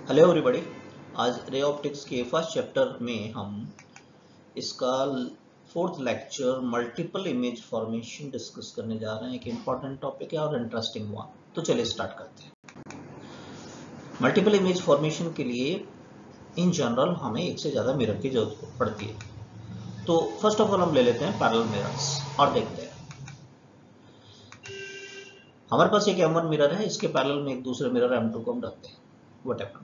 Hello everybody. आज ray optics के first chapter में हम इसका fourth lecture multiple image formation discuss करने जा रहे हैं। एक इम्पॉर्टेंट टॉपिक है और इंटरेस्टिंग हुआ, तो चलिए स्टार्ट करते हैं। मल्टीपल इमेज फॉर्मेशन के लिए इन जनरल हमें एक से ज़्यादा मिरर की जरूरत पड़ती है। तो फर्स्ट ऑफ ऑल हम ले लेते हैं पैरेलल मिरर्स और देखते हैं। हमारे पास एक M1 मिरर है, इसके पैरेलल में एक दूसरे मिरर M2 को हम रखते हैं। व्हाट हैपन,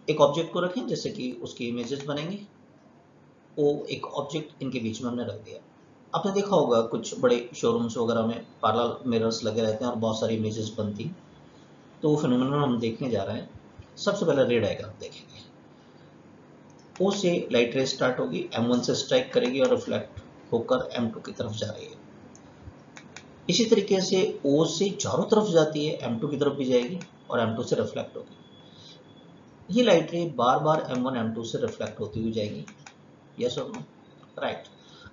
एक ऑब्जेक्ट को रखें जैसे कि उसकी इमेजेस बनेंगे, वो एक ऑब्जेक्ट इनके बीच में हमने रख दिया। आपने देखा होगा कुछ बड़े शोरूम्स वगैरह में पैरेलल मिरर्स लगे रहते हैं और बहुत सारी इमेजेस बनती। तो वो फिनोमेनन हम देखने जा रहे हैं। सबसे पहले रे डायग्राम देखेंगे। ओ से लाइट रे स्टार्ट होगी, M1 से स्ट्राइक करेगी और रिफ्लेक्ट होकर M2 की तरफ जा रही है। इसी तरीके से O से चारों तरफ जाती है, M2 की तरफ भी जाएगी और M2 से रिफ्लेक्ट होगी। ये लाइट रे बार बार M1 M2 से रिफ्लेक्ट होती हुई जाएगी। यस और नो? राइट।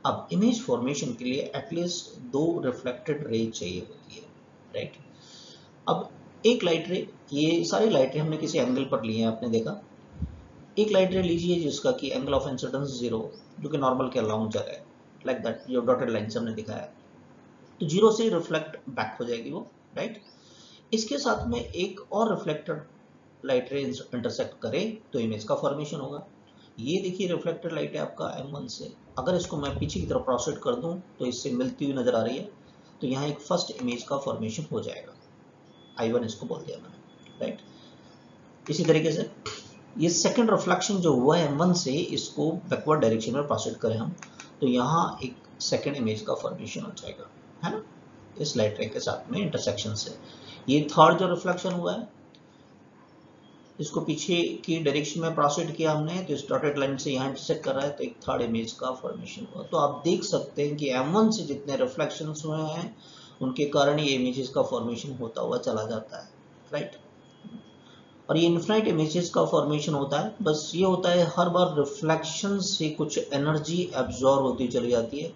अब इमेज फॉर्मेशन के लिए एटलीस्ट 2 रिफ्लेक्टेड रे चाहिए होती है। राइट। अब एक लाइट रे, ये सारी लाइट रे हमने किसी एंगल पर ली है, आपने देखा। एक लाइट रे लीजिए जिसका कि एंगल ऑफ इंसिडेंस 0, जो कि नॉर्मल के अलाउंग जा रहा है, लाइक दैट, जो डॉटेड लाइन से हमने दिखाया। तो 0 से रिफ्लेक्ट बैक हो जाएगी वो। राइट। इसके साथ में एक और रिफ्लेक्टेड लाइट रे इंटरसेक्ट करे तो इमेज का फॉर्मेशन होगा। ये देखिए रिफ्लेक्टेड लाइट है आपका M1 से। अगर इसको मैं पीछे की तरफ प्रोसीड कर दूं तो इससे मिलती हुई नजर आ रही है, तो यहाँ एक फर्स्ट इमेज का फॉर्मेशन हो जाएगा। I1 इसको बोल दिया मैंने। राइट। इसी तरीके से ये सेकंड रिफ्लेक्शन जो हुआ है M1 से, इसको बैकवर्ड डायरेक्शन में प्रोसीड करें हम, तो यहाँ एक सेकंड इमेज का फॉर्मेशन हो जाएगा, है ना, इस लाइट रे के साथ में इंटरसेक्शन से। ये थर्ड जो रिफ्लेक्शन हुआ है, इसको पीछे की डायरेक्शन में प्रोसीड किया हमने, तो इस डॉटेड लाइन से यहाँ इंटरसेक्ट कर रहा है, तो एक थर्ड इमेज का फॉर्मेशन हुआ। तो आप देख सकते हैं कि M1 से जितने रिफ्लेक्शंस हुए हैं उनके कारण ये इमेजेस का फॉर्मेशन होता हुआ चला जाता है। राइट। और ये इनफिनाइट इमेजेस का फॉर्मेशन होता है। बस ये होता है हर बार रिफ्लेक्शन से कुछ एनर्जी एब्जॉर्ब होती चली जाती है,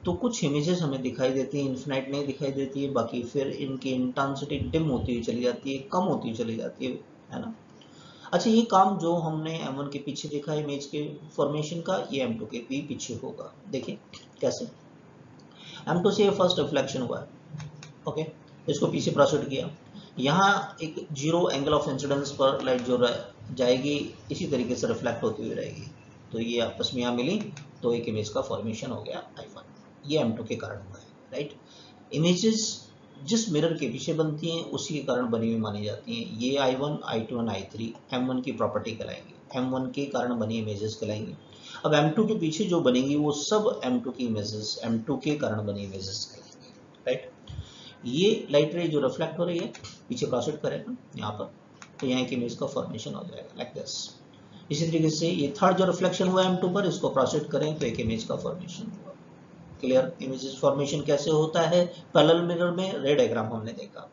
तो कुछ इमेजेस हमें दिखाई देती हैं, इनफिनाइट नहीं दिखाई देती है। बाकी फिर इनकी इंटेंसिटी डिम होती हुई चली जाती है, कम होती हुई चली जाती है ना। अच्छा, ये काम जो हमने M1 के पीछे देखा इमेज के फॉर्मेशन का, ये M2 के भी पीछे होगा। देखिए कैसे। M2 से ये फर्स्ट रिफ्लेक्शन हुआ है, ओके, इसको पीछे प्रोसीड किया। यहाँ एक 0 एंगल ऑफ इंसिडेंस पर लाइट जो जाएगी, इसी तरीके से रिफ्लेक्ट होती हुई रहेगी। तो ये आपस में यहाँ मिली, तो एक इमेज का फॉर्मेशन हो गया I1। ये M2 के कारण हुआ है। राइट। इमेजेस जिस मिरर के पीछे बनती हैं उसी के कारण बनी हुई मानी जाती हैं। ये I1, I2 और I3 M1 की प्रॉपर्टी कहलाएंगी, M1 के कारण बनी इमेजेस कहलाएंगी। अब M2 के पीछे जो बनेंगी वो सब M2 की इमेजेस, M2 के कारण बनी इमेजेस कहलाएंगी। राइट। ये लाइट रे जो रिफ्लेक्ट हो रही है, पीछे प्रोसीड करेगा यहाँ पर, तो यहाँ एक इमेज का फॉर्मेशन हो जाएगा लाइक दिस। इसी तरीके से ये थर्ड जो रिफ्लेक्शन हुआ M2 पर, इसको प्रोसीड करें तो एक इमेज का फॉर्मेशन हुआ। क्लियर। इमेजेस फॉर्मेशन कैसे होता है पैरेलल मिरर में, रे डायग्राम हमने देखा।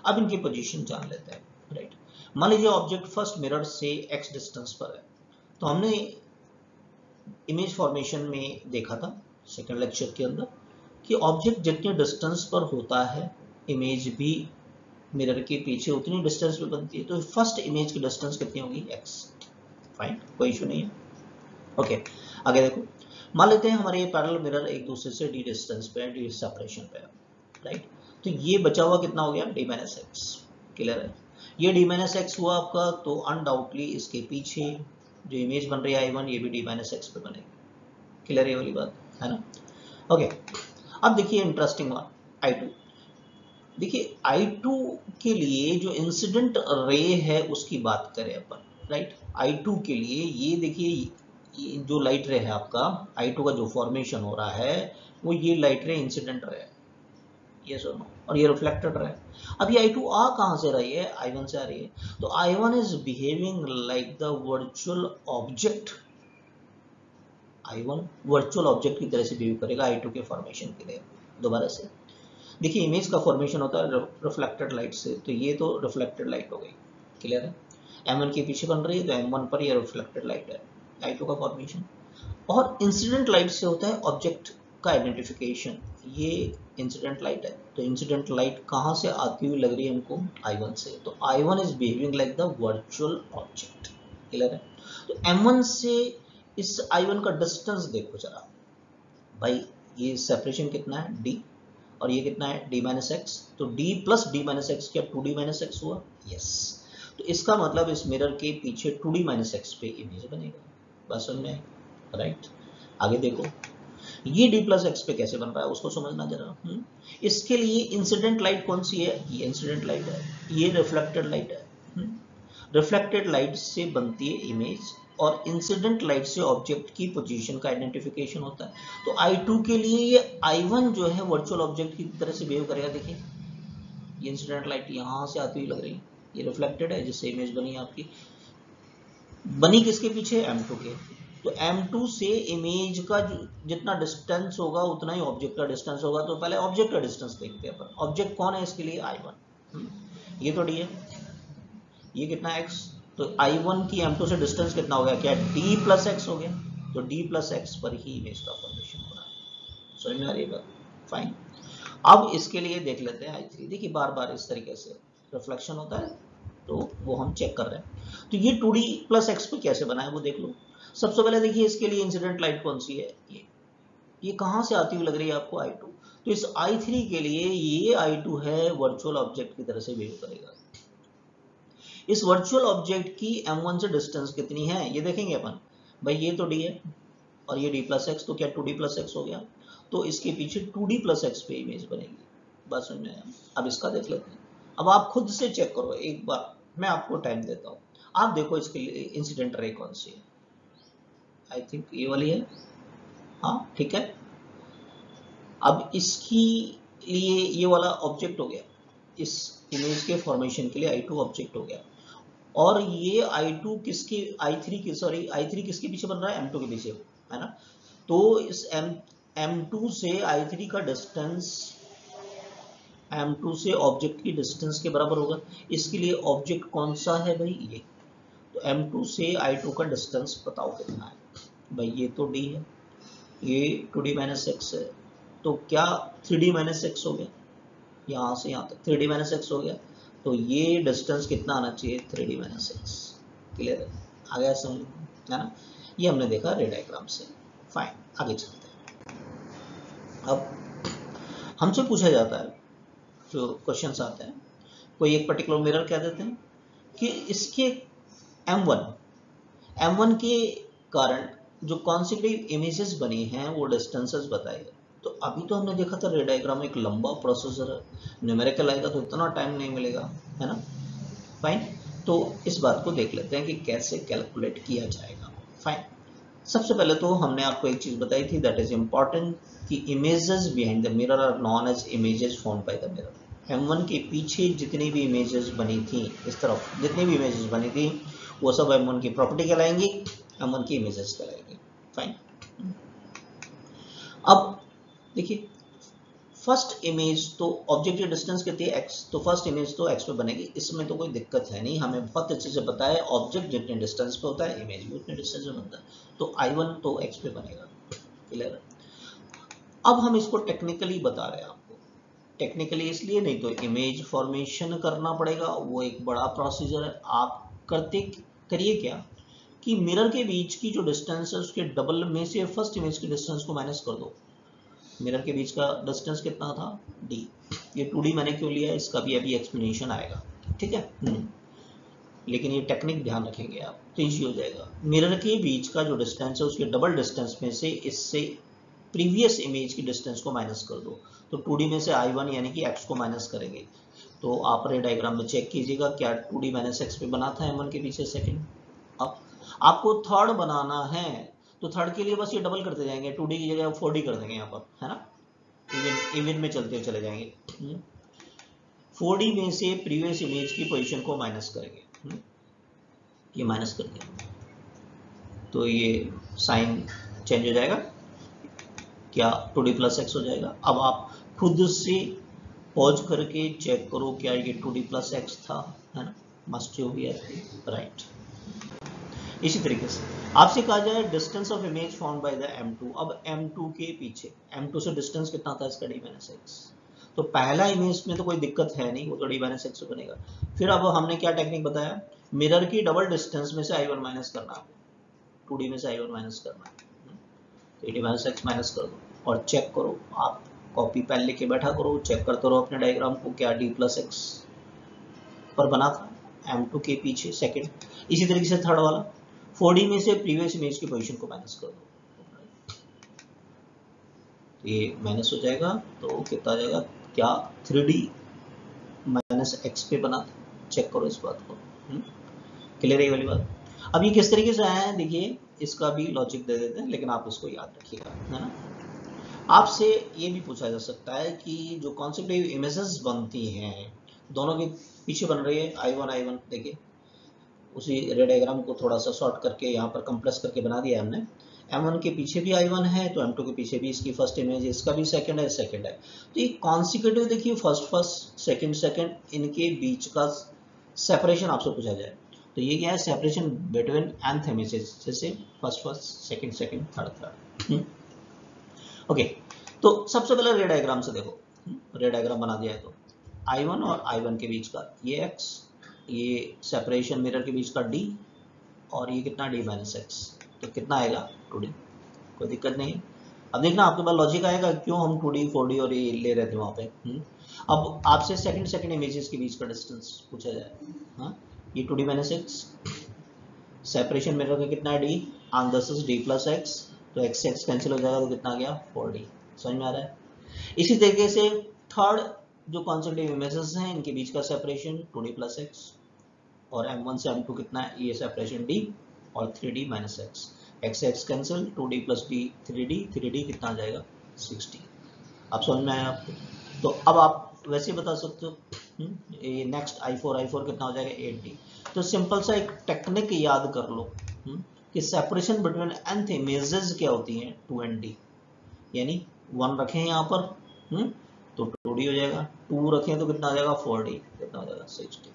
अब इनकी पोजीशन जान लेते हैं। राइट। मान लीजिए ऑब्जेक्ट फर्स्ट मिरर से x डिस्टेंस पर है, तो हमने इमेज फॉर्मेशन में देखा था सेकंड लेक्चर के अंदर कि ऑब्जेक्ट जितने डिस्टेंस पर होता है, इमेज भी मिरर के पीछे उतनी डिस्टेंस पे बनती है। तो फर्स्ट इमेज की डिस्टेंस कितनी होगी, x। फाइन, कोई इशू नहीं है। ओके, आगे देखो। मान लेते हैं हमारे ये पैरेलल मिरर एक दूसरे से d डिस्टेंस पे है, d सेपरेशन पे है। राइट। तो ये बचा हुआ कितना हो गया, d माइनस एक्स। क्लियर है। ये d माइनस एक्स हुआ आपका, तो अनडाउटली इसके पीछे जो इमेज बन रही है I1, ये भी d माइनस एक्स पे बनेगी। क्लियर है ये वाली बात, है ना। ओके। अब देखिए इंटरेस्टिंग वन, I2। देखिए I2 के लिए जो इंसिडेंट रे है उसकी बात करें अपन। राइट। I2 के लिए ये देखिए जो लाइट रे है आपका, I2 का जो फॉर्मेशन हो रहा है वो ये लाइट रे इंसिडेंट रे है, ये सुनो, और ये रिफ्लेक्टेड रे। अब ये I2 आ कहां से रही है, I1 से आ रही है। तो I1 is behaving like the virtual object. I1 virtual object की तरह से बिहेव करेगा I2 के फॉर्मेशन के लिए। दोबारा से देखिए, इमेज का फॉर्मेशन होता है रिफ्लेक्टेड लाइट से, तो ये तो रिफ्लेक्टेड लाइट हो गई। क्लियर है। M1 के पीछे बन रही है, तो M1 पर ये रिफ्लेक्टेड लाइट है, I2 का फॉर्मेशन। और इंसिडेंट लाइट से होता है ऑब्जेक्ट का आइडेंटिफिकेशन। ये इंसिडेंट लाइट है, तो इंसिडेंट लाइट कहाँ से आती हुई लग रही है हमको, I1 से, तो I1 is behaving like the virtual object. Clear है? तो M1 से इस I1 का डिस्टेंस देखो जरा भाई, ये सेपरेशन कितना है d, और ये कितना है d माइनस एक्स, तो d plus d minus x क्या 2d माइनस एक्स हुआ? यस। तो इसका मतलब इस मिरर के पीछे 2d माइनस एक्स पे इमेज बनेगा। बस समझ में, राइट? आगे देखो, ये d प्लस एक्स पे कैसे बन रहा है उसको समझना जरा। इसके लिए इंसिडेंट लाइट कौन सी है? ये इंसिडेंट लाइट है, ये रिफ्लेक्टेड लाइट है। रिफ्लेक्टेड लाइट से बनती है इमेज, और इंसिडेंट लाइट से ऑब्जेक्ट की पोजीशन का आइडेंटिफिकेशन होता है। तो I2 के लिए ये I1 जो है वर्चुअल ऑब्जेक्ट की तरह से बिहेव करेगा। देखिए ये इंसिडेंट लाइट यहाँ से आती हुई लग रही है, ये रिफ्लेक्टेड है जिससे इमेज बनी आपकी, बनी किसके पीछे? M2 के। तो M2 से इमेज का जितना डिस्टेंस होगा उतना ही ऑब्जेक्ट का डिस्टेंस होगा। तो पहले ऑब्जेक्ट का डिस्टेंस देखते हैं अपन। ऑब्जेक्ट कौन है इसके लिए? I1। ये तो d है, ये कितना x, तो I1 की M2 से डिस्टेंस कितना हो गया? क्या d प्लस एक्स हो गया? तो d प्लस एक्स पर ही इमेज का फॉर्मेशन हो रहा है। समझ में आ रही है बात? फाइन। अब इसके लिए देख लेते हैं I3। देखिए बार बार इस तरीके से रिफ्लेक्शन होता है, तो वो हम चेक कर रहे हैं। तो ये 2d प्लस एक्स पे कैसे बना है वो देख लो। सबसे पहले देखिए इसके लिए इंसिडेंट लाइट कौन सी है? ये कहाँ से आती हुई लग रही है आपको? I2। तो इस I3 के लिए ये I2 है वर्चुअल ऑब्जेक्ट की तरह से बिहेव करेगा। इस वर्चुअल ऑब्जेक्ट की M1 से डिस्टेंस कितनी है ये देखेंगे अपन। भाई ये तो d है और ये d प्लस एक्स, तो क्या 2d प्लस एक्स हो गया? तो इसके पीछे 2d प्लस एक्स पे इमेज बनेगी। बस समझ में आया? अब इसका देख लेते हैं। अब आप खुद से चेक करो एक बार, मैं आपको टाइम देता हूँ। आप देखो इसके लिए इंसिडेंट रे कौन सी है? आई थिंक ये वाली है। हाँ ठीक है। अब इसकी लिए ये वाला ऑब्जेक्ट हो गया, इस इमेज के फॉर्मेशन के लिए I2 ऑब्जेक्ट हो गया। और ये I2 किसके, I3 की, सॉरी I3 किसके पीछे बन रहा है? M2 के पीछे, है ना? तो इस M2 से I3 का डिस्टेंस M2 से ऑब्जेक्ट की डिस्टेंस के बराबर होगा। इसके लिए ऑब्जेक्ट कौन सा है भाई? ये। तो M2 से I2 का डिस्टेंस बताओ कितना है भाई? ये तो d है, ये 2d माइनस एक्स है, तो क्या 3d माइनस एक्स हो गया? यहाँ से यहाँ तक 3d माइनस एक्स हो गया, तो ये डिस्टेंस कितना आना चाहिए? 3d minus x. क्लियर है? आ गया समझ, है ना? ये हमने देखा रे डायग्राम से। फाइन, आगे चलते हैं। अब हमसे पूछा जाता है, जो क्वेश्चंस आते हैं, कोई एक पर्टिकुलर मिरर कह देते हैं कि इसके M1 के कारण जो कॉन्सेक्यूटिव इमेजेस बनी हैं वो डिस्टेंसेस बताएगा। तो अभी तो हमने देखा था रे डायग्राम एक लंबा प्रोसेसर है, न्यूमेरिकल आएगा तो इतना टाइम नहीं मिलेगा, है ना? फाइन। तो इस बात को देख लेते हैं कि कैसे कैलकुलेट किया जाएगा। फाइन। सबसे पहले तो हमने आपको एक चीज बताई थी, दैट इज इंपॉर्टेंट, कि images behind the mirror are known as images formed by the mirror. M1 के पीछे जितनी भी इमेजेस बनी थी, इस तरफ जितनी भी इमेजेस बनी थी, वो सब M1 की प्रॉपर्टी कहलाएंगी, M1 की इमेजेस कहलाएंगी। फाइन। अब देखिए फर्स्ट इमेज तो ऑब्जेक्टिव डिस्टेंस कितनी है? x, तो फर्स्ट इमेज तो x पे बनेगी, इसमें तो कोई दिक्कत है नहीं, हमें बहुत अच्छे से पता है ऑब्जेक्ट जितने डिस्टेंस पे होता है इमेज भी उतने डिस्टेंस पे बनता है, तो I1 तो x पे बनेगा। क्लियर है? अब हम इसको टेक्निकली बता रहे हैं आपको। टेक्निकली इसलिए नहीं, तो इमेज फॉर्मेशन करना पड़ेगा, वो एक बड़ा प्रोसीजर है। आप करिए क्या कि मिरर के बीच की जो डिस्टेंस है उसके डबल में से फर्स्ट इमेज की डिस्टेंस को माइनस कर दो। मिरर के बीच का डिस्टेंस कितना था? d। ये 2d मैंने क्यों लिया है इसका भी अभी एक्सप्लेनेशन आएगा, ठीक है? लेकिन ये टेक्निक ध्यान रखेंगे आप, तो इजी हो जाएगा। मिरर के बीच का जो डिस्टेंस है उसके डबल डिस्टेंस में से इससे प्रीवियस इमेज की डिस्टेंस को माइनस कर दो। तो 2d में से I1 यानी कि x को माइनस करेंगे। तो आप रे डायग्राम में चेक कीजिएगा, क्या 2d माइनस एक्स पे बना था M1 के पीछे सेकेंड। अब आपको थर्ड बनाना है, तो थर्ड के लिए बस ये डबल करते जाएंगे, 2d की जगह 4d कर देंगे यहाँ पर, है ना? इवन में चलते चले जाएंगे। 4d में से प्रीवियस इमेज की पोजीशन को माइनस करेंगे। ये माइनस कर दिया तो ये साइन चेंज हो जाएगा, क्या 2d प्लस एक्स हो जाएगा। अब आप खुद से पॉज करके चेक करो क्या ये 2d प्लस एक्स था, है ना? मस्ट हो गया, राइट। इसी तरीके से आपसे कहा जाए distance of image formed by the M2। अब M2 के पीछे, M2 से डिस्टेंस कितना था इसका? d minus x. तो पहला इमेज में तो कोई दिक्कत है नहीं, वो तो d माइनस एक्स बनेगा। फिर अब हमने क्या टेक्निक बताया, मिरर की डबल डिस्टेंस में से i1 माइनस करना है, 2D में से i1 माइनस करना है, तो d माइनस एक्स माइनस कर दो और चेक करो, आप कॉपी पेन लेके बैठा करो, चेक करते रहो अपने डायग्राम को, क्या d प्लस एक्स पर बना था m2 के पीछे सेकंड। इसी तरीके से थर्ड वाला 4D में से प्रीवियस इमेज की पोजीशन को माइनस कर दो, ये माइनस हो जाएगा, तो कितना आ जाएगा, क्या 3D माइनस एक्स पे बना था, चेक करो इस बात को। क्लियर है ये वाली बात। अब ये किस तरीके से आया है देखिए, इसका भी लॉजिक दे देते हैं, लेकिन आप इसको याद रखिएगा, है ना। आपसे ये भी पूछा जा सकता है कि जो कॉन्सेप्टिव इमेजेस बनती हैं दोनों के पीछे बन रही है I1 देखिए, उसी रे डायग्राम को थोड़ा सा शॉर्ट करके यहाँ पर कंप्रेस करके बना दिया हमने। M1 के पीछे भी I1 है, तो M2 के पीछे भी इसकी फर्स्ट इमेज, इसका भी सेकंड है। तो ये कॉन्सिक्यूटिव देखिए, फर्स्ट सेकंड इनके बीच का सेपरेशन आपसे पूछा जाए, तो ये क्या है, सेपरेशन बिटवीन nth इमेजेस, जैसे फर्स्ट सेकंड थर्ड। ओके, तो सबसे पहले रे डायग्राम से देखो, रे डायग्राम बना दिया है, तो I1 और I1 के बीच का ये x, ये सेपरेशन मिरर के बीच का d, और ये कितना d माइनस एक्स, तो कितना आएगा 2D, कोई दिक्कत नहीं है। अब देखना आपके पास लॉजिक आएगा क्यों हम 2D 4D और ये ले रहे थे वहाँ पे। अब आपसे सेकंड इमेजेस के बीच का डिस्टेंस पूछा जाए, हाँ, ये 2D minus x, separation mirror का कितना है d, and this is d plus x, तो x से x कैंसिल हो जाएगा, तो कितना आ गया 4D, समझ में आ रहा है। इसी तरीके से थर्ड जो कॉन्सेप्टिव इमेजेस हैं इनके बीच का सेपरेशन 2D प्लस एक्स, और M1 से M2 कितना है, ये सेपरेशन d, और 3D माइनस एक्स, x से x cancel, 2D plus d 3D कितना आ जाएगा 6D। आप समझ में आया आपको। तो अब आप वैसे बता सकते हो, ये नेक्स्ट I4 कितना हो जाएगा 8D। तो सिंपल सा एक टेक्निक याद कर लो कि सेपरेशन बिटवीन nth इमेजेस क्या होती हैं 2D, यानी 1 रखें यहाँ पर तो 2D हो जाएगा, 2 रखें तो कितना आ जाएगा 4D, कितना हो जाएगा 6D।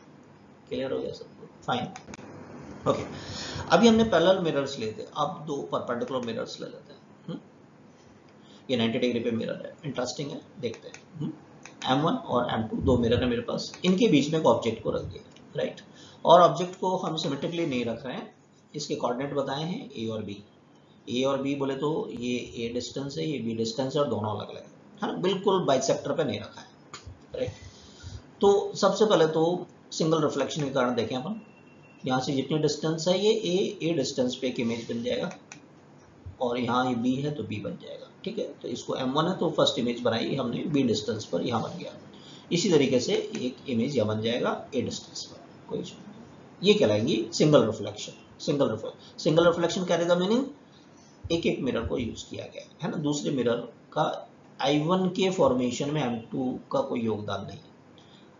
क्लियर हो गया सबको, फाइन। ओके, अभी हमने पैरेलल मिरर्स लिए थे, अब दो परपेंडिकुलर मिरर्स ले लेते हैं। ये 90 डिग्री पे मिरर है, इंटरेस्टिंग है, देखते हैं। M1 और M2 दो मिरर है मेरे पास, इनके बीच में एक ऑब्जेक्ट को रख दिया, राइट, और ऑब्जेक्ट को हम सिमेट्रिकली नहीं रख रहे हैं, इसके कोऑर्डिनेट बताए हैं A और B। A और B बोले तो ये A डिस्टेंस है, ये B डिस्टेंस है, और दोनों अलग अलग है ना, बिल्कुल बाइसेक्टर पे नहीं रखा है, राइट। तो सबसे पहले तो सिंगल रिफ्लेक्शन के कारण देखें अपन, यहाँ से जितनी डिस्टेंस है ये A डिस्टेंस पे एक इमेज बन जाएगा, और यहाँ ये B है तो B बन जाएगा, ठीक है। तो इसको M1 है तो फर्स्ट इमेज बनाई हमने B डिस्टेंस पर, यहाँ बन गया। इसी तरीके से एक इमेज यहाँ बन जाएगा A डिस्टेंस पर, कोई इशू नहीं। ये कहलाएंगी सिंगल रिफ्लेक्शन। सिंगल रिफ्लेक्शन कहने का मीनिंग एक एक मिरर को यूज किया गया है ना, दूसरे मिरर का I1 के फॉर्मेशन में M2 का कोई योगदान नहीं है,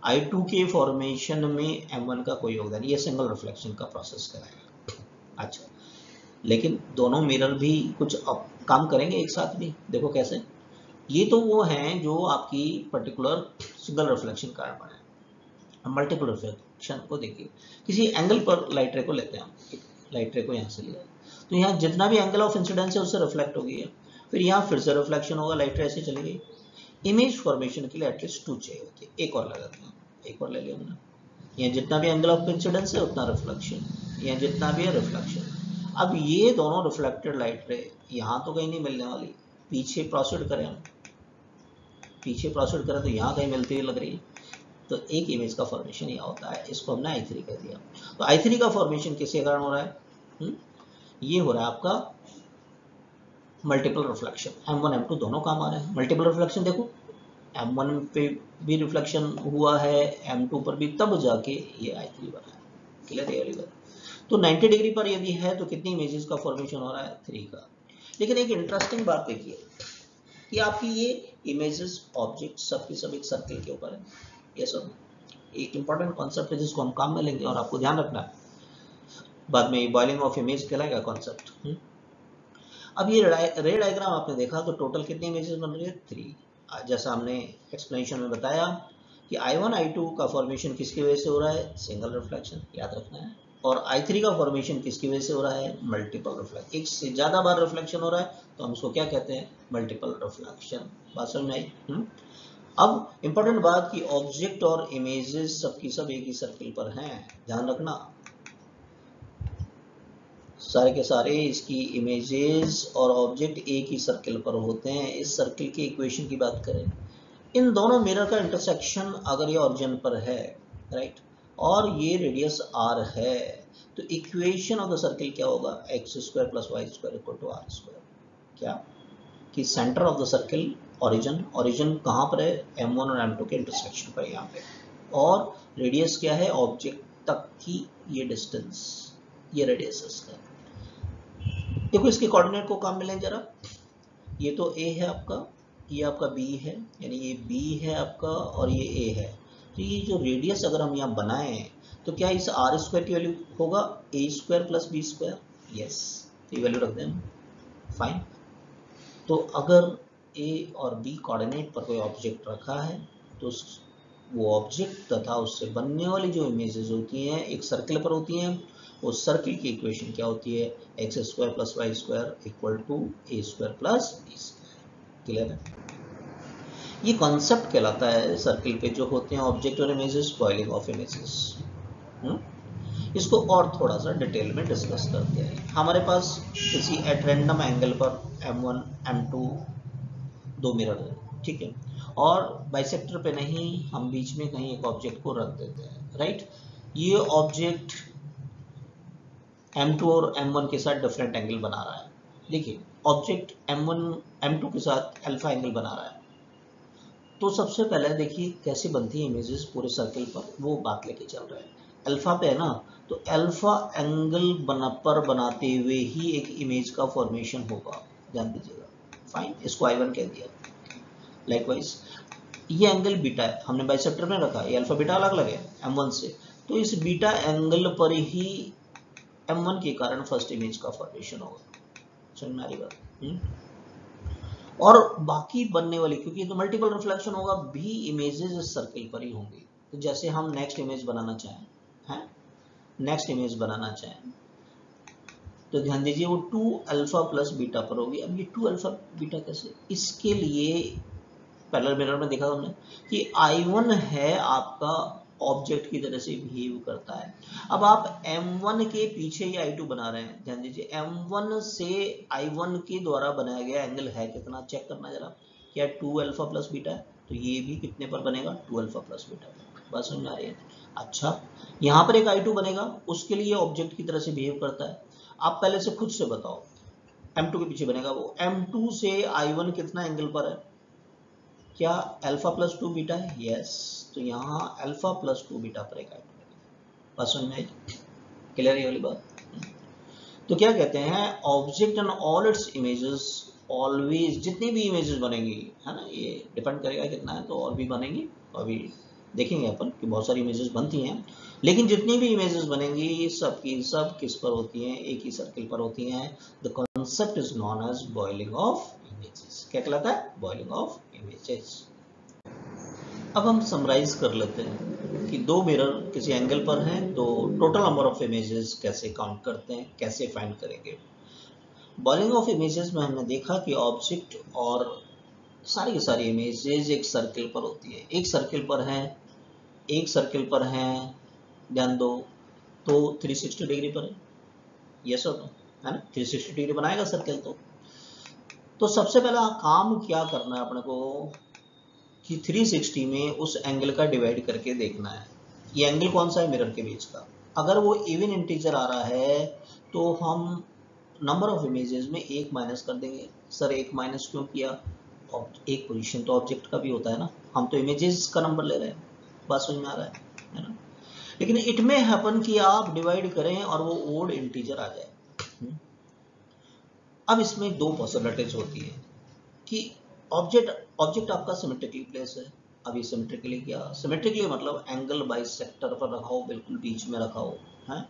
I2 के फॉर्मेशन में M1 का कोई योगदान नहीं, ये सिंगल रिफ्लेक्शन का प्रोसेस कराएगा। अच्छा, लेकिन दोनों मिरर भी कुछ काम करेंगे एक साथ भी, देखो कैसे। ये तो वो हैं जो आपकी पर्टिकुलर सिंगल रिफ्लेक्शन कारण बने। मल्टीपल रिफ्लेक्शन को देखिए, किसी एंगल पर लाइट रे को लेते हैं हम, लाइट रे को यहाँ से लिया, तो यहाँ जितना भी एंगल ऑफ इंसिडेंस है उससे रिफ्लेक्ट हो गई है, फिर यहाँ फिर से रिफ्लेक्शन होगा, लाइट रे ऐसे चली गई। इमेज फॉर्मेशन के लिए एटलीस्ट 2 चाहिए होती है, एक और लगाते हैं, एक और ले लिया हमने। यहाँ जितना भी एंगल ऑफ इंसिडेंस है उतना रिफ्लेक्शन, यहाँ जितना भी है रिफ्लेक्शन। अब ये दोनों रिफ्लेक्टेड लाइट रे यहाँ तो कहीं नहीं मिलने वाली, पीछे प्रोसीड करें हम, पीछे प्रोसीड करें तो यहाँ कहीं मिलती हुई लग रही है, तो एक इमेज का फॉर्मेशन यहाँ होता है, इसको हमने I3 कह दिया। तो I3 का फॉर्मेशन किसके कारण हो रहा है, ये हो रहा है आपका मल्टीपल रिफ्लेक्शन। M1 M2 दोनों काम आ रहे हैं। मल्टीपल रिफ्लेक्शन देखो, M1 पे भी रिफ्लेक्शन हुआ है, M2 पर भी, तब जाके ये I3 बना है। क्लियर है वाली बात। तो 90 डिग्री पर यदि है तो कितनी इमेजेस का फॉर्मेशन हो रहा है 3 का। लेकिन एक इंटरेस्टिंग बात देखिए कि आपकी ये इमेजेस ऑब्जेक्ट सबकी सब एक सर्कल के ऊपर है, ये सब एक इंपॉर्टेंट कॉन्सेप्ट है जिसको हम काम में लेंगे और आपको ध्यान रखना है, बाद में बॉइलिंग ऑफ इमेज कहलाएगा कॉन्सेप्ट। अब ये रे डायग्राम आपने देखा तो टोटल कितनी इमेजेस बन रही है 3। जैसा हमने एक्सप्लेनेशन में बताया कि I1 I2 का फॉर्मेशन किसकी वजह से हो रहा है, सिंगल रिफ्लेक्शन, याद रखना है, और I3 का फॉर्मेशन किसकी वजह से हो रहा है, मल्टीपल रिफ्लेक्शन, एक से ज्यादा बार रिफ्लेक्शन हो रहा है तो हम उसको क्या कहते हैं, मल्टीपल रिफ्लेक्शन। बात समझ में आई। अब इंपॉर्टेंट बात कि ऑब्जेक्ट और इमेजेस सबकी सब एक ही सर्किल पर हैं, ध्यान रखना, सारे के सारे इसकी इमेजेस और ऑब्जेक्ट एक ही सर्किल पर होते हैं। इस सर्किल की इक्वेशन की बात करें, इन दोनों मिरर का इंटरसेक्शन अगर ये ओरिजिन पर है, राइट, और ये रेडियस r है, तो इक्वेशन ऑफ द सर्किल क्या होगा, x² + y² = r²। क्या कि centre of the circle origin कहाँ पर है, m1 और m2 के इंटरसेक्शन पर, यहाँ पे, और रेडियस क्या है, ऑब्जेक्ट तक की ये डिस्टेंस, ये रेडियस इसका। देखो इसके कोऑर्डिनेट को काम मिलें जरा, ये तो a है आपका, ये आपका b है, यानी ये b है आपका और ये a है। तो ये जो रेडियस अगर हम यहाँ बनाएं तो क्या इस r² की वैल्यू होगा a² + b², यस, तो ये वैल्यू रख दें, फाइन। तो अगर a और b कोऑर्डिनेट पर कोई ऑब्जेक्ट रखा है तो वो ऑब्जेक्ट तथा उससे बनने वाली जो इमेजेस होती हैं एक सर्किल पर होती हैं, उस सर्किल की इक्वेशन क्या होती है, x² + y² = a² + b²। Clear है? ये कॉन्सेप्ट कहलाता है सर्किल पे जो होते हैं ऑब्जेक्ट और इमेजेस, बॉइलिंग ऑफ इमेजेस। इसको और थोड़ा सा डिटेल में डिस्कस करते हैं। हमारे पास किसी एट रैंडम एंगल पर m1 m2 दो मिरर है, ठीक है, और बाइसेक्टर पे नहीं, हम बीच में कहीं एक ऑब्जेक्ट को रख देते हैं, राइट। ये ऑब्जेक्ट m2 और m1 के साथ डिफरेंट एंगल बना रहा है। देखिए ऑब्जेक्ट m1 m2 के साथ अल्फा एंगल बना रहा है, तो सबसे पहले देखिए कैसे बनती है इमेजेस पूरे सर्किल पर, वो बात लेके चल रहे हैं। अल्फा पे है ना, तो अल्फा एंगल बनाते हुए ही एक इमेज का फॉर्मेशन होगा, ध्यान दीजिएगा, फाइन, इसको I1 कह दिया। लाइकवाइज ये एंगल बीटा है, हमने बाइसेक्टर में रखा, ये अल्फा बीटा अलग अलग है m1 से, तो इस बीटा एंगल पर ही m1 के कारण फर्स्ट इमेज का फॉर्मेशन होगा। समझ में आ रही बात? और बाकी बनने वाली, क्योंकि तो मल्टीपल रिफ्लेक्शन होगा, भी इमेजेस इस सर्किल पर ही होंगी। तो जैसे हम नेक्स्ट इमेज बनाना चाहें, हैं, नेक्स्ट इमेज बनाना चाहें तो ध्यान दीजिए वो 2α + बीटा पर होगी। अब ये 2α बीटा कैसे, इसके लिए पैरेलल मिरर में देखा हमने कि I1 है आपका ऑब्जेक्ट की तरह से बिहेव करता है। अब आप M1 के पीछे ये I2 बना रहे हैं, ध्यान दीजिए M1 से I1 के द्वारा बनाया गया एंगल है कितना, चेक करना जरा, क्या 2α + बीटा है, तो ये भी कितने पर बनेगा, 2α + बीटा पर। बस समझ आ रही है? अच्छा, यहाँ पर एक I2 बनेगा, उसके लिए ऑब्जेक्ट की तरह से बिहेव करता है। आप पहले से खुद से बताओ, M2 के पीछे बनेगा वो, M2 से I1 कितना एंगल पर है, क्या अल्फा + 2 बीटा है, यस, तो यहाँ अल्फा + 2 बीटा पर एक I2 लगेगा। बस समझ में आई? क्लियर है वाली बात? तो क्या कहते हैं, object and all it's images always, जितनी भी इमेजेस बनेंगी, है ना, ये डिपेंड करेगा कितना है, तो और भी बनेंगी, अभी देखेंगे अपन कि बहुत सारी इमेजेस बनती हैं, लेकिन जितनी भी इमेजेस बनेंगी सब की सब किस पर होती हैं, एक ही सर्किल पर होती हैं। The concept is known as boiling of images. क्या कहलाता है, बॉइलिंग ऑफ इमेजेस। अब हम समराइज कर लेते हैं कि दो मिरर किसी एंगल पर हैं, तो टोटल नंबर ऑफ इमेजेस कैसे काउंट करते हैं, कैसे फाइंड करेंगे। बॉइलिंग ऑफ इमेजेस में हमने देखा कि ऑब्जेक्ट और सारी की सारी इमेजेस एक सर्किल पर होती है, एक सर्किल पर है, एक सर्किल पर है, ध्यान दो, तो 360 डिग्री पर है, यस और नो, है ना, 360 डिग्री बनाएगा सर्किल। तो सबसे पहला काम क्या करना है अपने को कि 360 में उस एंगल का डिवाइड करके देखना है, ये एंगल कौन सा है, मिरर के बीच का। अगर वो इवन इंटीजर आ रहा है तो हम नंबर ऑफ इमेजेस में एक माइनस कर देंगे। सर एक माइनस क्यों किया, एक पोजीशन तो ऑब्जेक्ट का भी होता है ना, हम तो इमेजेस का नंबर ले रहे हैं, बात समझ में आ रहा है ना। लेकिन इट में हैपन कि आप डिवाइड करें और वो ओड इंटीजर आ जाए। अब इसमें दो पॉसिबिलिटीज होती है कि ऑब्जेक्ट आपका सिमेट्रिकली प्लेस है। अभी सिमेट्रिकली क्या, सिमेट्रिकली मतलब एंगल बाइसेक्टर पर रखा हो, बिल्कुल बीच में रखा हो, है,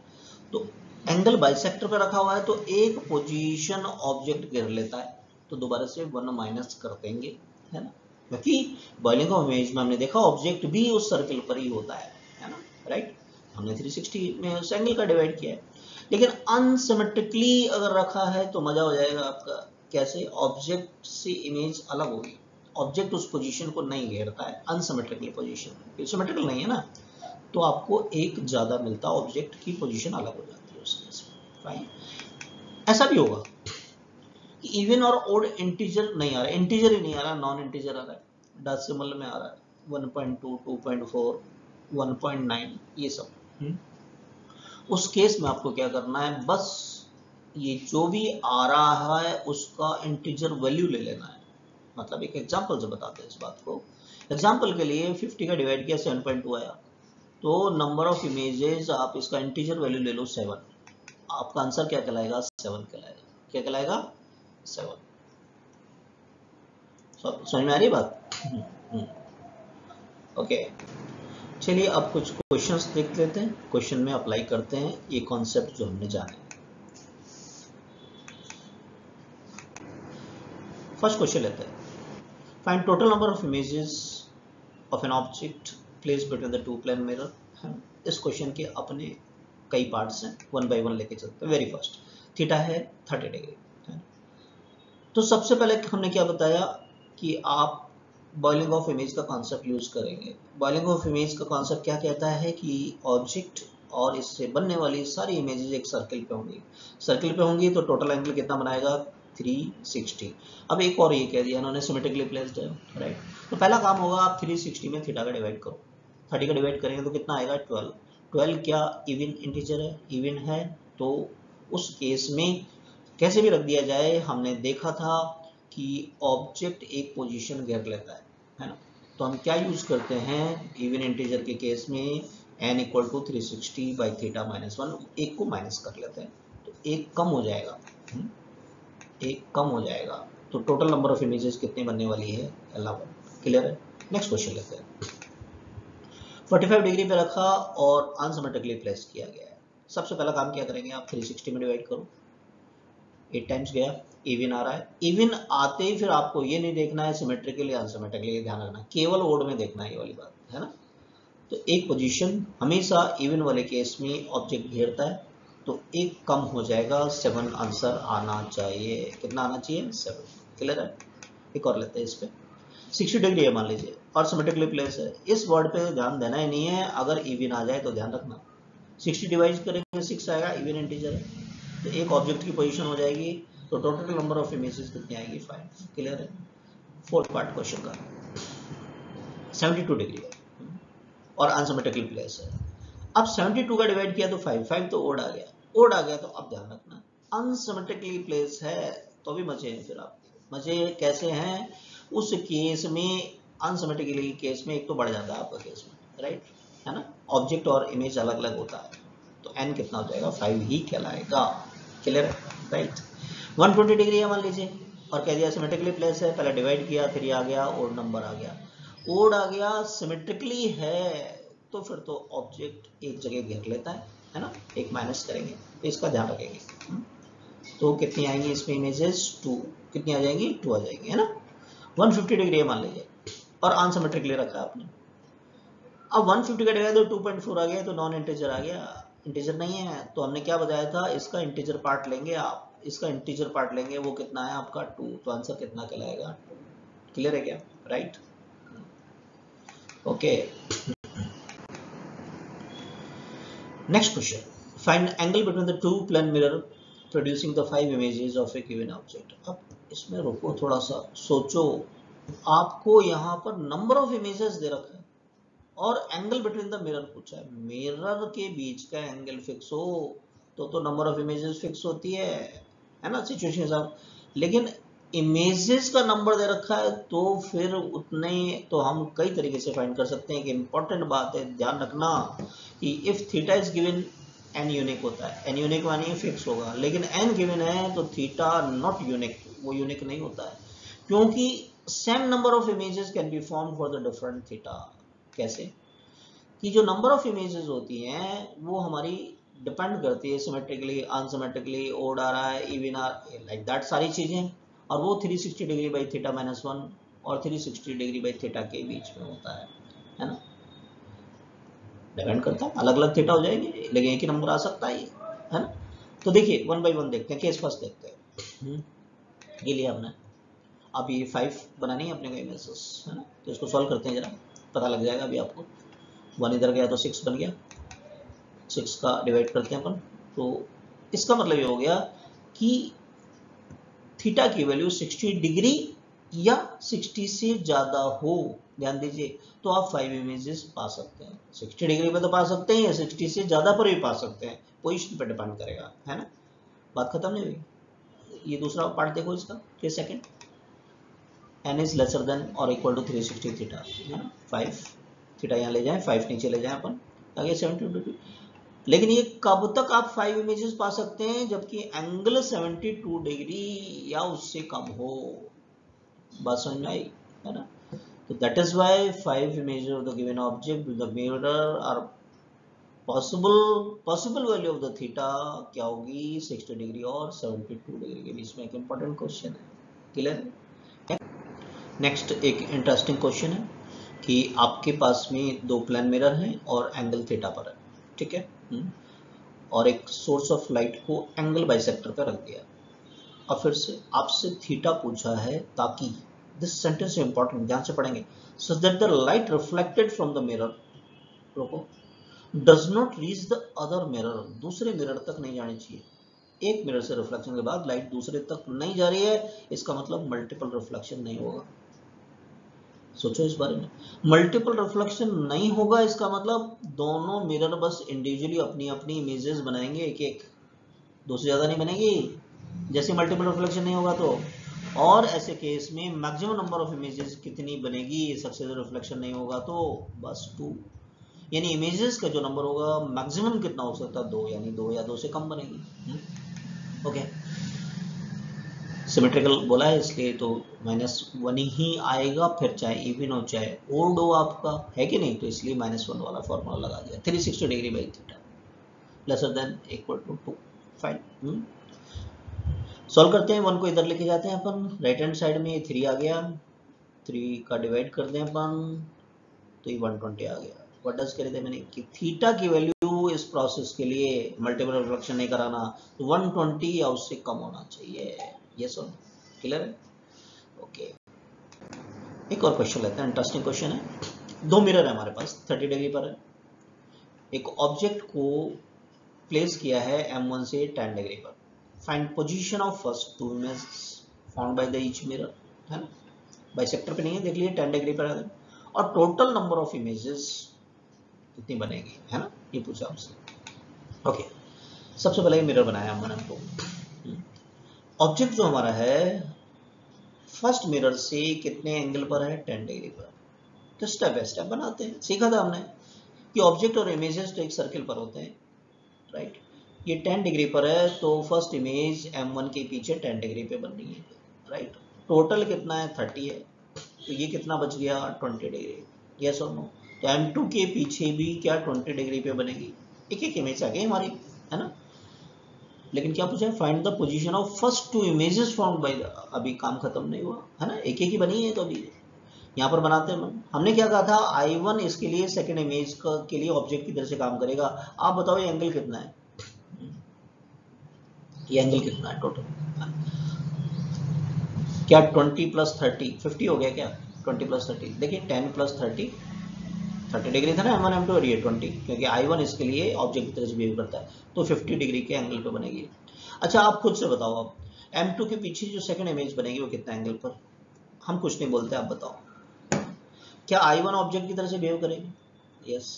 तो एंगल बाइसेक्टर पर रखा हुआ है तो एक पोजीशन ऑब्जेक्ट गिर लेता है, तो दोबारा से 1 माइनस कर देंगे, है ना, क्योंकि बॉइलिंग ऑफ इमेज में हमने देखा ऑब्जेक्ट भी उस सर्किल पर ही होता है ना, राइट। हमने 360 में उस एंगल का डिवाइड किया है। लेकिन अनसिमेट्रिकली अगर रखा है तो मजा हो जाएगा आपका, कैसे, ऑब्जेक्ट से इमेज अलग होगी, ऑब्जेक्ट उस पोजीशन को नहीं घेरता है अनसिमेट्रिकल पोजीशन, सिमेट्रिकल नहीं है ना, तो आपको एक ज्यादा मिलता है, ऑब्जेक्ट की पोजीशन अलग हो जाती है उस केस में। फाइन। ऐसा भी होगा कि इवन और ओड इंटीजर नहीं आ रहा, इंटीजर ही नहीं आ रहा, नॉन इंटीजर आ रहा है, डेसिमल में आ रहा है, 1.2, 2.4, 1.9, ये सब। उस केस में आपको क्या करना है, बस ये जो भी आ रहा है उसका इंटीजर वैल्यू ले लेना है। मतलब एक एग्जांपल से बताते हैं इस बात को। एग्जांपल के लिए 50 का डिवाइड किया 7.2 आया, तो नंबर ऑफ इमेजेस आप इसका इंटीजर वैल्यू ले लो 7, आपका आंसर क्या कहलाएगा, 7 कहलाएगा। क्या कहलाएगा, 7। समझ में आ रही बात? ओके, चलिए अब कुछ क्वेश्चंस देख लेते हैं, क्वेश्चन में अप्लाई करते हैं ये कॉन्सेप्ट जो हमने जाने। फर्स्ट क्वेश्चन लेते हैं, find total number of images of an object placed between the two plane mirror. इस क्वेश्चन के अपने कई पार्ट्स हैं, 1 बाय 1 लेके चलते हैं। वेरी फर्स्ट, थीटा है 30 डिग्री। तो सबसे पहले हमने क्या बताया कि आप बॉइलिंग ऑफ इमेज का कॉन्सेप्ट यूज करेंगे। बॉइलिंग ऑफ इमेज का कॉन्सेप्ट क्या कहता है कि ऑब्जेक्ट और इससे बनने वाली सारी इमेजेस एक सर्कल पे होंगी, सर्कल पे होंगी तो टोटल एंगल कितना बनाएगा, 360। अब एक और ये कह दिया उन्होंने, सिमेट्रिकली प्लेस्ड है, राइट। तो पहला काम होगा, आप 360 में थीटा का डिवाइड करो, 30 का डिवाइड करेंगे तो कितना आएगा, 12। 12 क्या इवन इंटीजर है, इवन है, तो उस केस में कैसे भी रख दिया जाए, हमने देखा था कि ऑब्जेक्ट एक पोजीशन घेर लेता है ना। तो हम क्या यूज करते हैं इवन इंटीजर के केस में, n equal to 360 by theta minus 1, एक को माइनस कर लेते हैं तो एक कम हो जाएगा, एक कम हो जाएगा। तो टोटल नंबर ऑफ इमेजेस कितनी बनने वाली है, 11। क्लियर है। नेक्स्ट क्वेश्चन लेते हैं। 45 डिग्री पे रखा और अनसिमेट्रिकली प्लेस किया गया है। सबसे पहला काम क्या करेंगे, आप 360 में डिवाइड करो, 8 टाइम्स गया, इवन आ रहा है। इवन आते ही फिर आपको ये नहीं देखना है सिमेट्रिकली अनसिमेट्रिकली, ध्यान रखना, केवल ओड में देखना है, ये वाली बात है ना। तो एक पोजीशन हमेशा इवन वाले केस में ऑब्जेक्ट घेरता है, तो एक कम हो जाएगा, 7 आंसर आना चाहिए। कितना आना चाहिए, 7। क्लियर है। एक और लेते हैं इस पे, 60 डिग्री है मान लीजिए और सिमेट्रिकली प्लेस है। इस वर्ड पे ध्यान देना ही नहीं है, अगर इवन आ जाए तो ध्यान रखना, 60 डिवाइड करेंगे 6 आएगा, इवन इंटीजर है, तो एक ऑब्जेक्ट की पोजीशन हो जाएगी, तो टोटल नंबर ऑफ इमेजेस कितनी आएगी, 5। क्लियर है। फोर्थ पार्ट क्वेश्चन का, 72 डिग्री है और अनसिमेट्रिकली प्लेस है। अब 72 का डिवाइड किया तो 5 तो ओड आ गया, ओड आ गया तो अब ध्यान रखना अनसिमेट्रिकली प्लेस है तो भी मजे हैं। फिर आपके मजे कैसे हैं, उस केस में अनसिमेट्रिकली केस में एक तो बढ़ जाता है आपका केस में, राइट है ना, ऑब्जेक्ट और इमेज अलग अलग होता है, तो n कितना हो जाएगा, 5 ही कहलाएगा। क्लियर है, राइट। 120 डिग्री है मान लीजिए और कह दिया सिमेट्रिकली प्लेस है, पहले डिवाइड किया, 3 आ गया, ओड नंबर आ गया, ओड आ गया, सिमेट्रिकली है, तो फिर तो ऑब्जेक्ट एक जगह घेर लेता है ना, एक माइनस करेंगे, तो इसका ध्यान रखेंगे। तो कितनी आएंगी इसमें इमेजेस, 2। कितनी आ जाएंगी, 2 आ जाएंगी, है ना। 150 डिग्री है मान लीजिए और अनसिमेट्रिकली रखा आपने। अब 150 का डिवाइड तो 2.4 आ गया, तो नॉन इंटीजर आ गया, इंटीजर नहीं है, तो हमने क्या बताया था, इसका इंटीजर पार्ट लेंगे आप, इसका इंटीजर पार्ट लेंगे, वो कितना है आपका 2, तो आंसर कितना कहलाएगा, 2। क्लियर है क्या, right. Okay, next question, find angle between the two plane mirror producing the 5 images of a given object. अब इसमें रुको, थोड़ा सा सोचो, आपको यहाँ पर नंबर ऑफ इमेजेस दे रखा है और एंगल बिटवीन द मिरर पूछा है। मिरर के बीच का एंगल फिक्स हो तो नंबर ऑफ इमेजेस फिक्स होती है ना, सिचुएशन के साथ। लेकिन इमेजेस का नंबर दे रखा है तो फिर उतने, तो हम कई तरीके से फाइंड कर सकते हैं। कि इंपॉर्टेंट बात है, ध्यान रखना कि if theta is given, n unique होता है, एन यूनिक मानिए फिक्स होगा, लेकिन एन गिवन है तो थीटा नॉट यूनिक, वो यूनिक नहीं होता है, क्योंकि same number of images can be formed for the different theta. कैसे, कि जो नंबर ऑफ इमेजेस होती हैं वो हमारी डिपेंड करती है सिमेट्रिकली अनसिमेट्रिकली, ओड आ रहा है, इवन आ, लाइक दैट सारी चीजें, और वो 360 डिग्री बाई थीटा माइनस 1 और 360 डिग्री बाई थीटा के बीच में होता है ना, डिपेंड करता है, अलग अलग थीटा हो जाएंगे लेकिन एक ही नंबर आ सकता है ना। तो देखिए 1 बाई 1 देखते हैं, केस फर्स्ट देखते हैं। ये लिया हमने, अब ये 5 बनानी है अपने को इमेजेस, है ना। तो इसको सॉल्व करते हैं जरा, पता लग जाएगा अभी आपको। 1 इधर गया तो 6 बन गया, 6 का डिवाइड करते हैं अपन। तो इसका मतलब ये हो गया कि थीटा की वैल्यू 60 डिग्री या 60 से ज्यादा हो, ध्यान दीजिए, तो आप 5 इमेजेस पा सकते हैं। 60 डिग्री पे तो पा सकते हैं या 60 से ज्यादा पर भी पा सकते हैं, पोजीशन पे डिपेंड करेगा, है ना। बात खत्म नहीं हुई। ये दूसरा पार्ट देखो इसका, के second, n is lesser than और इक्वल टू 360 थीटा, है ना। 5 थीटा यहाँ ले जाएं, 5 नीचे ले जाएं अपन, आगे 72। लेकिन ये कब तक आप 5 इमेजेस पा सकते हैं, जबकि एंगल 72 डिग्री या उससे कम हो। बात समझ में आई, है ना। तो that is why 5 images of the given object with the mirror are possible value of the theta क्या होगी, 60 डिग्री और 72 डिग्री के बीच में। एक इंपॉर्टेंट क्वेश्चन है, क्लियर। नेक्स्ट एक इंटरेस्टिंग क्वेश्चन है कि आपके पास में 2 प्लेन मिरर हैं और एंगल थीटा पर है, ठीक है। और एक सोर्स ऑफ लाइट को एंगल बाइसेक्टर पर रख दिया, और फिर से आपसे थीटा पूछा है, ताकि दिस सेंटेंस इंपॉर्टेंट, ध्यान से पढ़ेंगे, so that the light reflected from the mirror, रोको, does not reach the other mirror, दूसरे मिरर तक नहीं जानी चाहिए। एक मिरर से रिफ्लेक्शन के बाद लाइट दूसरे तक नहीं जा रही है, इसका मतलब मल्टीपल रिफ्लेक्शन नहीं होगा। सोचो इस बारे में, मल्टीपल रिफ्लेक्शन नहीं होगा, इसका मतलब दोनों मिरर बस इंडिविजुअली अपनी अपनी इमेजेस बनाएंगे, एक एक, दो से ज्यादा नहीं बनेगी, जैसे मल्टीपल रिफ्लेक्शन नहीं होगा तो। और ऐसे केस में मैक्सिमम नंबर ऑफ इमेजेस कितनी बनेगी, सक्सेसिव रिफ्लेक्शन नहीं होगा तो बस 2, यानी इमेजेस का जो नंबर होगा मैक्सिमम कितना हो सकता है, 2, यानी 2 या 2 से कम बनेगी। ओके, सिमेट्रिकल बोला है इसलिए तो -1 ही आएगा, फिर चाहे इवन हो चाहे ओड हो आपका, है कि नहीं, तो इसलिए -1 वाला फॉर्मूला लगा दिया। 360 degree by theta lesser than equal to 2, fine. Solve करते हैं, 1 को इधर लेके जाते हैं अपन, राइट हैंड साइड में 3 आ गया, 3 का डिवाइड कर दें अपन तो ये 120 आ गया। व्हाट डज करे थे मैंने कि थीटा की वैल्यू इस प्रोसेस के लिए मल्टीपल रिफ्लेक्शन नहीं कराना, तो 120 या उससे कम होना चाहिए। यस और क्लियर है, ओके। एक और क्वेश्चन लेते हैं, इंटरेस्टिंग क्वेश्चन है। 2 मिरर है हमारे पास, 30 डिग्री पर है। एक ऑब्जेक्ट को प्लेस किया है M1 से 10 डिग्री पर। Find position of first 2 images found by the each mirror, है ना। बाइसेक्टर पे नहीं है, देख लिए 10 डिग्री पर है, और टोटल नंबर ऑफ इमेजेस कितनी बनेगी, है ना, ये पूछा हमसे। ओके, सबसे पहले मिरर बनाया हमने को। ऑब्जेक्ट जो हमारा है फर्स्ट मिरर से कितने एंगल पर है, 10 डिग्री पर। तो स्टेप बाय स्टेप बनाते हैं, सीखा था हमने कि ऑब्जेक्ट और इमेजेस तो एक सर्किल पर होते हैं, राइट। ये 10 डिग्री पर है तो फर्स्ट इमेज M1 के पीछे 10 डिग्री पे बन रही है, राइट। टोटल कितना है, 30 है, तो ये कितना बच गया, 20 डिग्री, यस और नो। तो M2 के पीछे भी क्या 20 डिग्री पे बनेगी, एक एक इमेज आ गई हमारी, है ना। लेकिन क्या पूछा है, find the position of first 2 images found by the, अभी काम खत्म नहीं हुआ, है ना, एक एक ही बनी है। तो अभी यहाँ पर बनाते हैं हमने क्या कहा था, I1 इसके लिए सेकंड इमेज के लिए ऑब्जेक्ट की तरह से काम करेगा। आप बताओ ये एंगल कितना है, ये एंगल कितना है टोटल, क्या 20 + 30 50 हो गया क्या, 20 + 30, देखिए 10 + 30 30 डिग्री था ना M1 M2, और ये 20, क्योंकि I1 इसके लिए ऑब्जेक्ट की तरह से बिहेव करता है, तो 50 डिग्री के एंगल पे बनेगी। अच्छा आप खुद से बताओ, अब M2 के पीछे जो सेकंड इमेज बनेगी वो कितना एंगल पर, हम कुछ नहीं बोलते, आप बताओ, क्या I1 ऑब्जेक्ट की तरह से बिहेव करेगी, यस।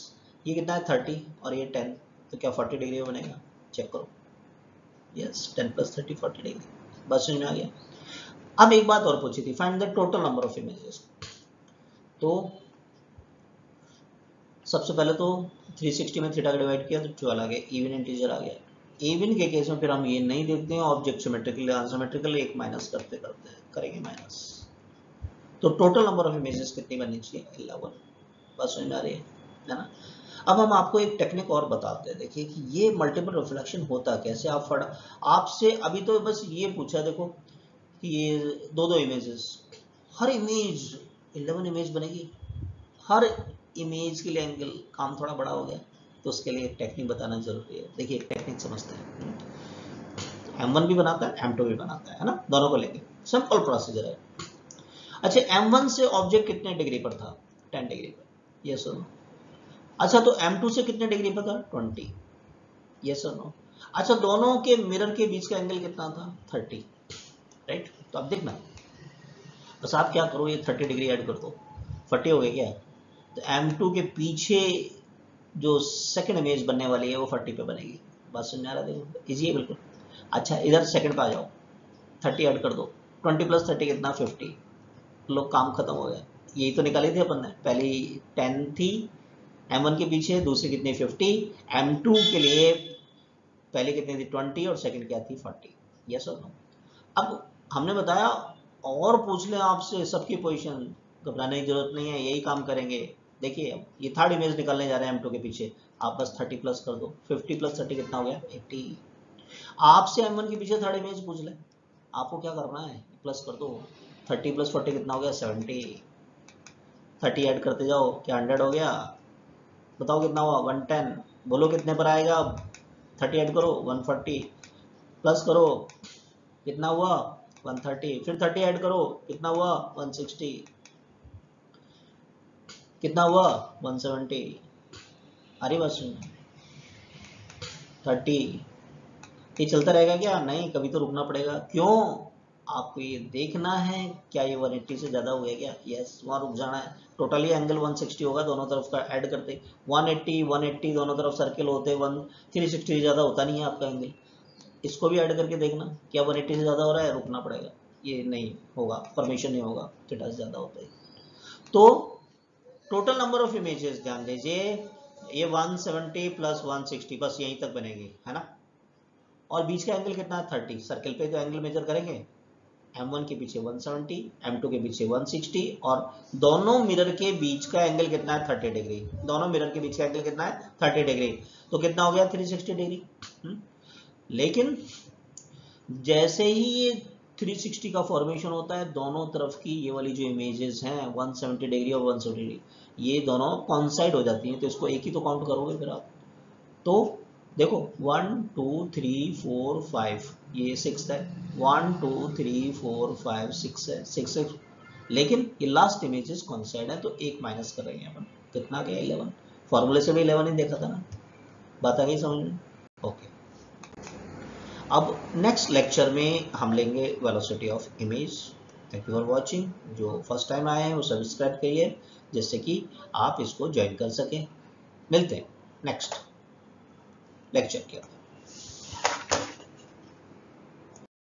ये कितना है 30 और ये 10, तो क्या 40 डिग्री में बनेगा, चेक करो, यस 10 + 30 40 डिग्री, बस समझ में आ गया। अब एक बात और पूछी थी, find the total number of images. तो सबसे पहले तो 360 में थीटा का डिवाइड किया तो 12 आ गया, इवन इंटीजर आ गया। इवन के केस में फिर हम ये नहीं देखते हैं ऑब्जेक्ट सिमेट्रिकल या अनसिमेट्रिकल, एक माइनस करते करते करेंगे माइनस। तो टोटल नंबर ऑफ इमेजेस कितनी बननी चाहिए, 11, बस समझ में आ रही है ना। अब हम आपको एक टेक्निक और बताते हैं, देखिए कि ये मल्टीपल रिफ्लेक्शन होता कैसे। आपसे अभी तो बस ये पूछा, देखो कि ये दो इमेजेस, हर इमेज 11 इमेज बनेगी, हर इमेज के लिए एंगल, काम थोड़ा बड़ा हो गया, तो उसके लिए एक टेक्निक बताना जरूरी है। देखिए एक टेक्निक समझते हैं, M1 भी बनाता है M2 भी बनाता है ना, दोनों को लेके सिंपल प्रोसीजर है। अच्छा M1 से ऑब्जेक्ट कितने डिग्री पर था? 10 डिग्री पर, यस और नो? अच्छा तो M2 से कितने डिग्री पर था? 20, यस और नो? अच्छा दोनों के मिरर के बीच का एंगल कितना था? 30, राइट? तो अब देखना, बस आप क्या करो, ये 30 डिग्री ऐड कर दो, 40 हो गए क्या? तो M2 के पीछे जो सेकंड इमेज बनने वाली है वो 40 पे बनेगी। बात समझ आ रहा है? देखो इजी है बिल्कुल। अच्छा इधर सेकंड पे आ जाओ, 30 ऐड कर दो, 20 प्लस 30 कितना? 50। लो काम खत्म हो गया। यही तो निकाली थी अपन ने, पहली 10 थी M1 के पीछे, दूसरी कितनी? 50। M2 के लिए पहले कितनी थी? 20 और सेकंड क्या थी? 40, यस और नो? अब हमने बताया और पूछ लें आपसे सबकी पोजीशन, घबराने की जरूरत नहीं है, यही काम करेंगे। देखिए अब ये थर्ड इमेज निकालने जा रहे हैं M2 के पीछे, आप बस 30 प्लस कर दो, 50 प्लस 30 कितना हो गया? 80। आपसे M1 के पीछे थर्ड इमेज पूछ ले, आपको क्या करना है? प्लस कर दो, 30 प्लस 40 कितना हो गया? 70। 30 ऐड करते जाओ, क्या 100 हो गया? बताओ कितना हुआ? 110। बोलो कितने पर आएगा अब? 30 ऐड करो, 140, प्लस करो, कितना हुआ? 130, फिर 30 ऐड करो, कितना हुआ? 160, कितना हुआ? 170। अरे बस 30, ये चलता रहेगा क्या? नहीं, कभी तो रुकना पड़ेगा। क्यों? आपको ये देखना है क्या ये 180 से ज़्यादा हो गया क्या? यस, वहाँ रुक जाना है। टोटली एंगल 160 होगा दोनों तरफ का ऐड करते, 180 180 दोनों तरफ सर्किल होते, 360 से ज़्यादा होता नहीं है आपका एंगल। इसको भी ऐड करके देखना क्या 180 से ज़्यादा हो रहा है? रुकना पड़ेगा, ये नहीं होगा, परमिशन नहीं होगा, थीटा से ज़्यादा होता है। तो टोटल नंबर ऑफ इमेजेस ध्यान दीजिए, ये 170 प्लस 160 बस यहीं तक बनेगी, है ना? और बीच का एंगल कितना है? 30। सर्किल पे तो एंगल मेजर करेंगे, M1 के पीछे 170, M2 के पीछे 160, और दोनों मिरर के बीच का एंगल कितना है? 30 डिग्री। दोनों मिरर के बीच का एंगल कितना है? 30 डिग्री। तो कितना हो गया? 360 डिग्री। लेकिन जैसे ही ये 360 का फॉर्मेशन होता है, दोनों तरफ की ये वाली जो इमेजेस हैं 170 डिग्री और 170 डिग्री, ये दोनों कॉन्साइड हो जाती हैं, तो इसको एक ही तो काउंट करोगे फिर आप। तो देखो 1 2 3 4 5, ये 6 है, 1 2 3 4 5 6 है, 6 6, लेकिन ये लास्ट इमेजेस कॉन्साइड है, तो एक माइनस कर रहे हैं अपन, कितना गया? 11। फॉर्मूले से भी 11 ही देखा था ना, बात आ गई समझ में? ओके, अब नेक्स्ट लेक्चर में हम लेंगे velocity of image. Thank you for watching. जो फर्स्ट टाइम आए हैं वो सब्सक्राइब करिए, जिससे कि आप इसको ज्वाइन कर सकें। मिलते हैं नेक्स्ट लेक्चर के